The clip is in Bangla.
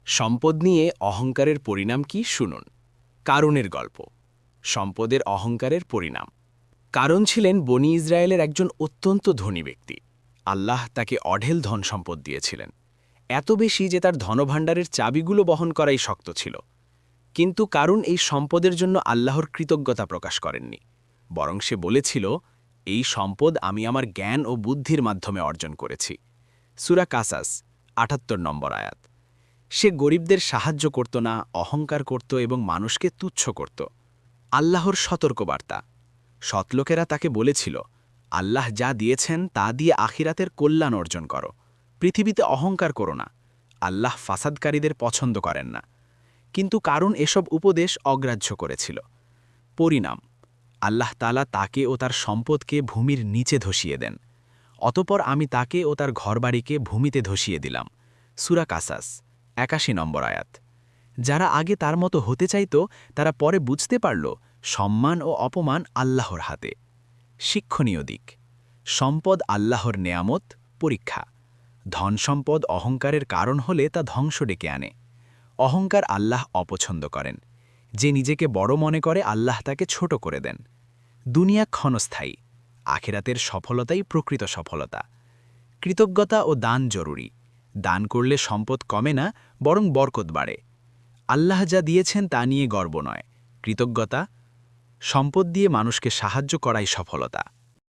সম্পদ নিয়ে অহংকারের পরিণাম কি শুনুন। কারুনের গল্প। সম্পদের অহংকারের পরিণাম। কারণ ছিলেন বনি ইসরায়েলের একজন অত্যন্ত ধনী ব্যক্তি। আল্লাহ তাকে অঢেল ধন সম্পদ দিয়েছিলেন, এত বেশি যে তার ধনভাণ্ডারের চাবিগুলো বহন করাই শক্ত ছিল। কিন্তু কারুন এই সম্পদের জন্য আল্লাহর কৃতজ্ঞতা প্রকাশ করেননি, বরং সে বলেছিল, এই সম্পদ আমি আমার জ্ঞান ও বুদ্ধির মাধ্যমে অর্জন করেছি। সূরা কাসাস ৭৮ নম্বর আয়াত। সে গরিবদের সাহায্য করত না, অহংকার করত এবং মানুষকে তুচ্ছ করত। আল্লাহর সতর্কবার্তা। সৎলোকেরা তাকে বলেছিল, আল্লাহ যা দিয়েছেন তা দিয়ে আখিরাতের কল্যাণ অর্জন করো, পৃথিবীতে অহংকার করো না। আল্লাহ ফাসাদকারীদের পছন্দ করেন না। কিন্তু কারণ এসব উপদেশ অগ্রাহ্য করেছিল। পরিণাম, আল্লাহ তাআলা তাকে ও তার সম্পদকে ভূমির নিচে ধসিয়ে দেন। অতপর আমি তাকে ও তার ঘরবাড়িকে ভূমিতে ধসিয়ে দিলাম। সূরা কাসাস ৮১ নম্বর আয়াত। যারা আগে তার মতো হতে চাইত, তারা পরে বুঝতে পারল সম্মান ও অপমান আল্লাহর হাতে। শিক্ষণীয় দিক। সম্পদ আল্লাহর নেয়ামত, পরীক্ষা। ধন সম্পদ অহংকারের কারণ হলে তা ধ্বংস ডেকে আনে। অহংকার আল্লাহ অপছন্দ করেন। যে নিজেকে বড় মনে করে আল্লাহ তাকে ছোট করে দেন। দুনিয়া ক্ষণস্থায়ী, আখিরাতের সফলতাই প্রকৃত সফলতা। কৃতজ্ঞতা ও দান জরুরি। দান করলে সম্পদ কমে না, বরং বরকত বাড়ে। আল্লাহ যা দিয়েছেন তা নিয়ে গর্ব নয়, কৃতজ্ঞতা। সম্পদ দিয়ে মানুষকে সাহায্য করাই সফলতা।